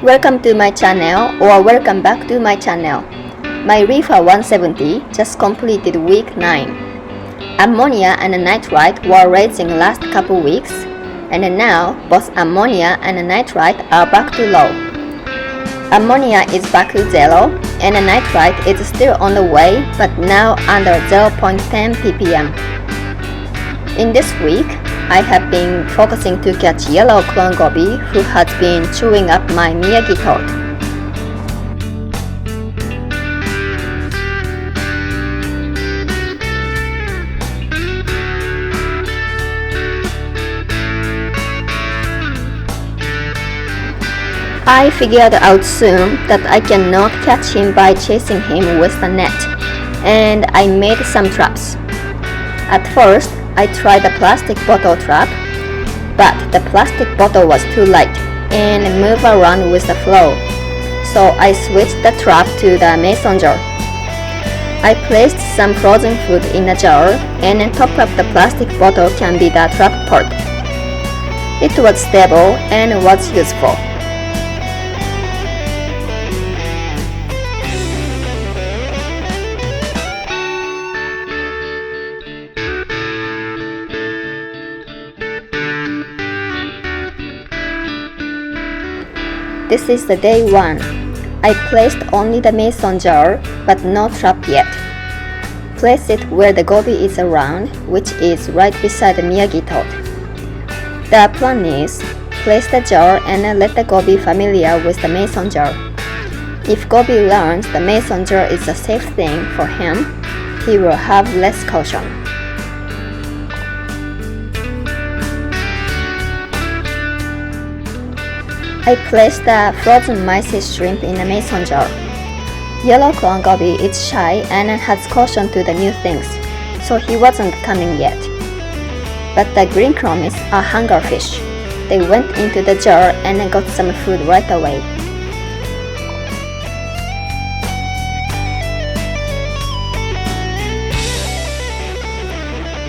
Welcome to my channel, or welcome back to my channel. My Reefer 170 just completed week 9. Ammonia and nitrite were raising last couple weeks, and now both ammonia and nitrite are back to low. Ammonia is back to 0, and nitrite is still on the way, but now under 0.10 ppm. In this week, I have been focusing to catch yellow clown goby, who has been chewing up my Miyagi tort. I figured out soon that I cannot catch him by chasing him with the net, and I made some traps. At first, I tried a plastic bottle trap, but the plastic bottle was too light and moved around with the flow, so I switched the trap to the mason jar. I placed some frozen food in a jar, and on top of the plastic bottle can be the trap part. It was stable and was useful. This is the day 1. I placed only the mason jar, but no trap yet. Place it where the goby is around, which is right beside the Miyagi tort. The plan is, place the jar and let the goby familiar with the mason jar. If goby learns the mason jar is a safe thing for him, he will have less caution. I placed the frozen mice shrimp in a mason jar. Yellow clown goby is shy and has caution to the new things, so he wasn't coming yet. But the green chromis are hunger fish. They went into the jar and got some food right away.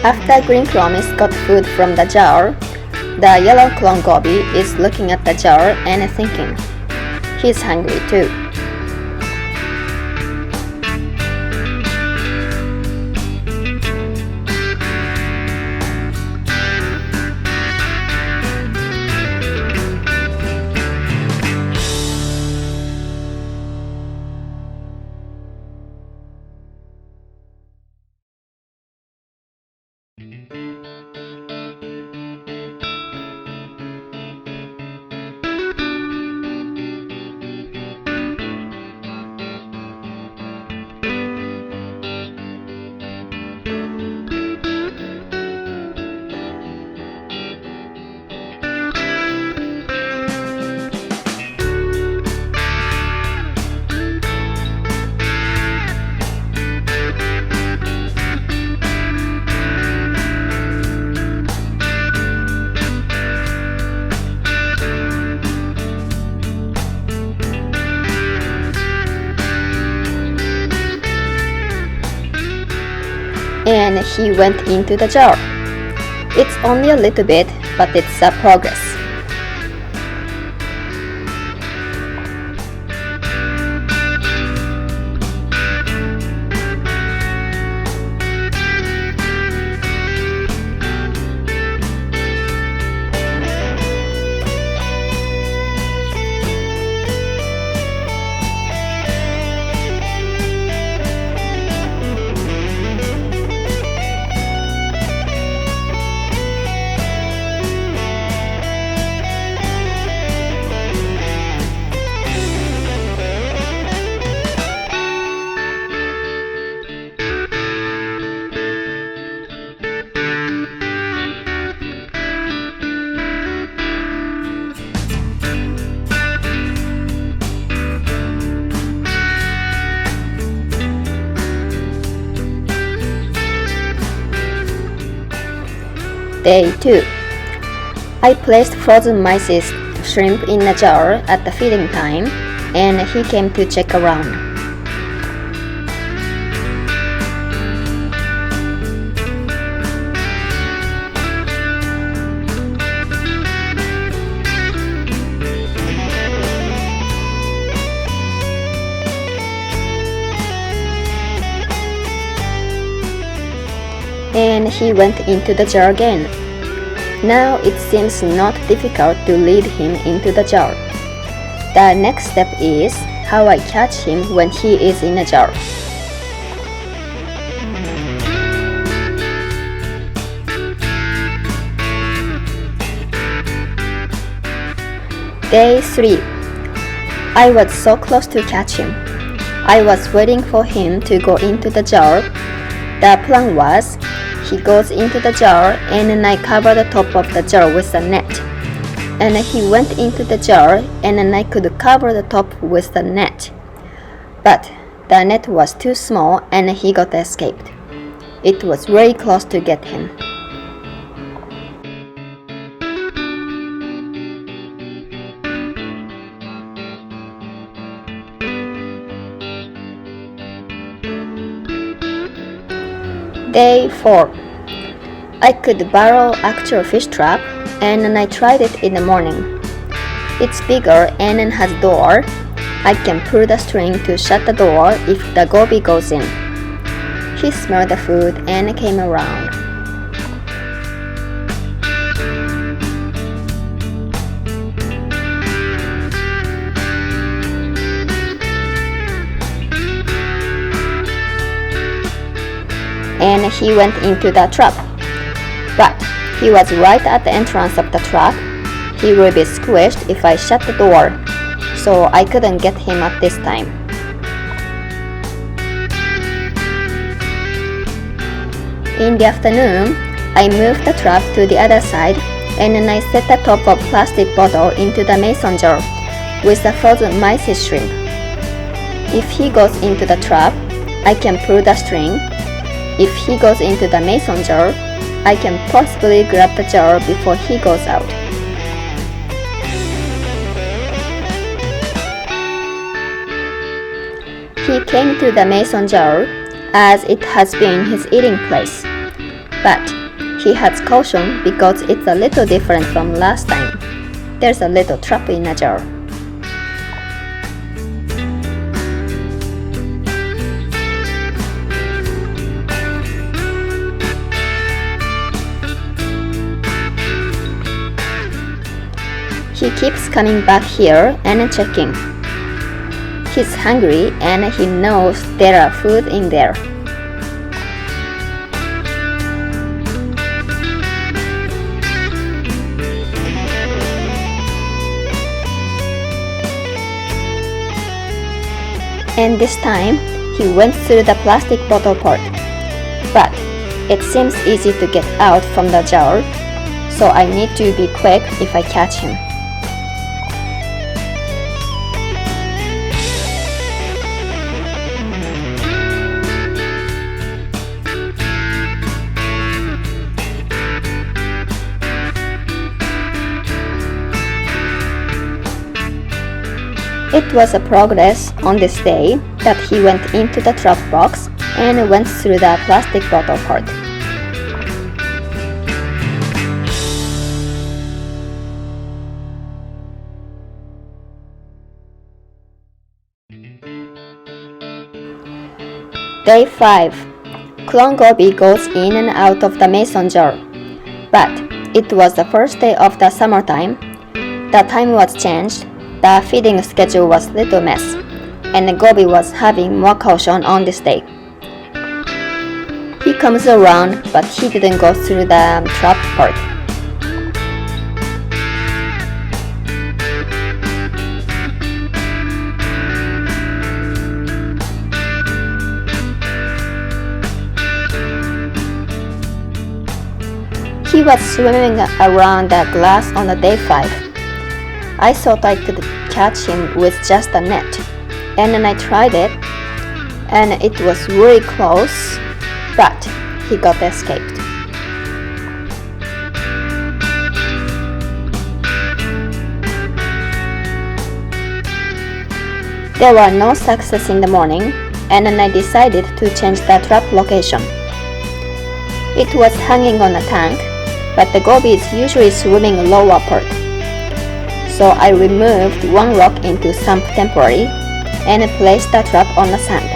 After green chromis got food from the jar, the yellow clown goby is looking at the jar and thinking. He's hungry too. And he went into the jar. It's only a little bit, but it's a progress. Day 2. I placed frozen mice shrimp in a jar at the feeding time, and he came to check around. and he went into the jar again. Now it seems not difficult to lead him into the jar. The next step is how I catch him when he is in a jar. Day 3. I was so close to catch him. I was waiting for him to go into the jar. The plan was, he goes into the jar and then I cover the top of the jar with a net. And he went into the jar and then I could cover the top with the net. But the net was too small and he got escaped. It was very close to get him. Day 4. I could borrow actual fish trap and I tried it in the morning. It's bigger and it has door. I can pull the string to shut the door if the goby goes in. He smelled the food and came around. And he went into the trap. But he was right at the entrance of the trap. He will be squished if I shut the door, so I couldn't get him at this time. In the afternoon, I moved the trap to the other side and then I set the top of plastic bottle into the mason jar with the frozen mice shrimp. If he goes into the trap, I can pull the string. If he goes into the mason jar, I can possibly grab the jar before he goes out. He came to the mason jar as it has been his eating place. But he has caution because it's a little different from last time. There's a little trap in a jar. He keeps coming back here and checking. He's hungry and he knows there are food in there. And this time, he went through the plastic bottle port. But it seems easy to get out from the jar, so I need to be quick if I catch him. It was a progress on this day that he went into the trap box and went through the plastic bottle port. Day 5. Clown Goby goes in and out of the mason jar. But it was the first day of the summertime. The time was changed. The feeding schedule was a little mess, and Goby was having more caution on this day. He comes around, but he didn't go through the trap port. He was swimming around the glass on the day 5. I thought I could catch him with just a net, and then I tried it, and it was really close, but he got escaped. There were no success in the morning, and then I decided to change the trap location. It was hanging on a tank, but the goby is usually swimming lower part. So I removed one rock into sump temporary and placed the trap on the sand.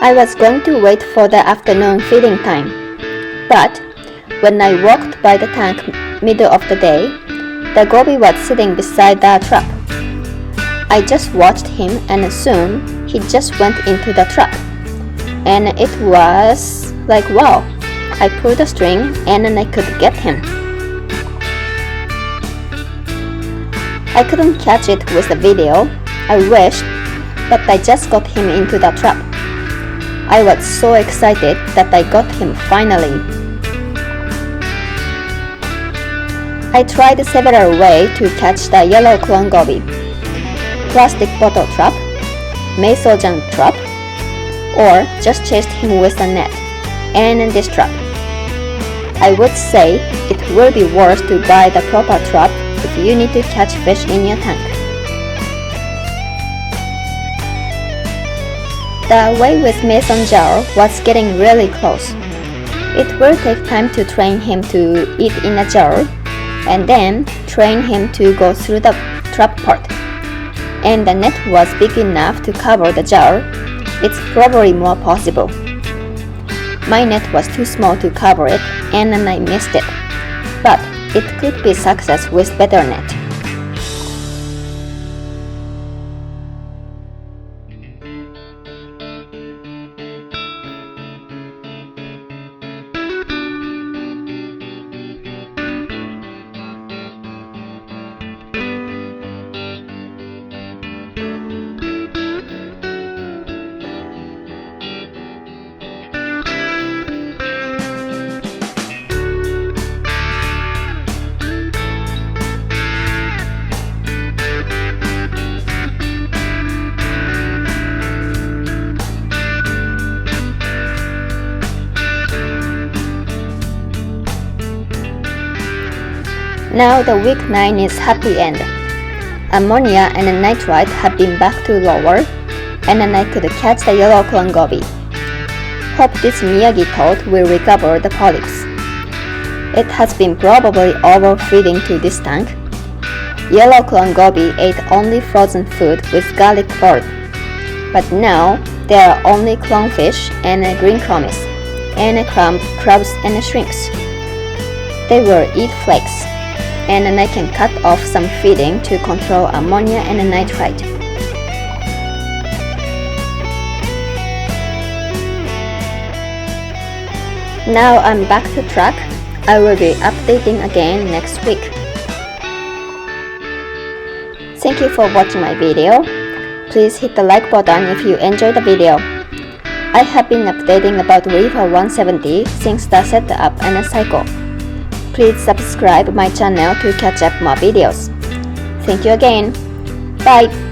I was going to wait for the afternoon feeding time, but when I walked by the tank middle of the day, the goby was sitting beside the trap. I just watched him and soon he just went into the trap. And it was like wow, I pulled the string and I could get him. I couldn't catch it with the video, I wished, but I just got him into the trap. I was so excited that I got him finally. I tried several ways to catch the yellow clown goby. Plastic bottle trap, mason jar trap, or just chased him with a net, and this trap. I would say it will be worth to buy the proper trap if you need to catch fish in your tank. The way with mason jar was getting really close. It will take time to train him to eat in a jar, and then train him to go through the trap part. And the net was big enough to cover the jar. It's probably more possible. My net was too small to cover it, and I missed it. But it could be success with better net. Now the week 9 is happy end. Ammonia and nitrite have been back to lower, and I could catch the yellow clown goby. Hope this Miyagi tort will recover the polyps. It has been probably overfeeding to this tank. Yellow clown goby ate only frozen food with garlic bird, but now there are only clownfish and green crummies, and crabs and shrimps. They will eat flakes, and I can cut off some feeding to control ammonia and nitrite. Now I'm back to track. I will be updating again next week. Thank you for watching my video. Please hit the like button if you enjoyed the video. I have been updating about Reefer 170 since the setup and cycle. Please subscribe my channel to catch up more videos. Thank you again. Bye!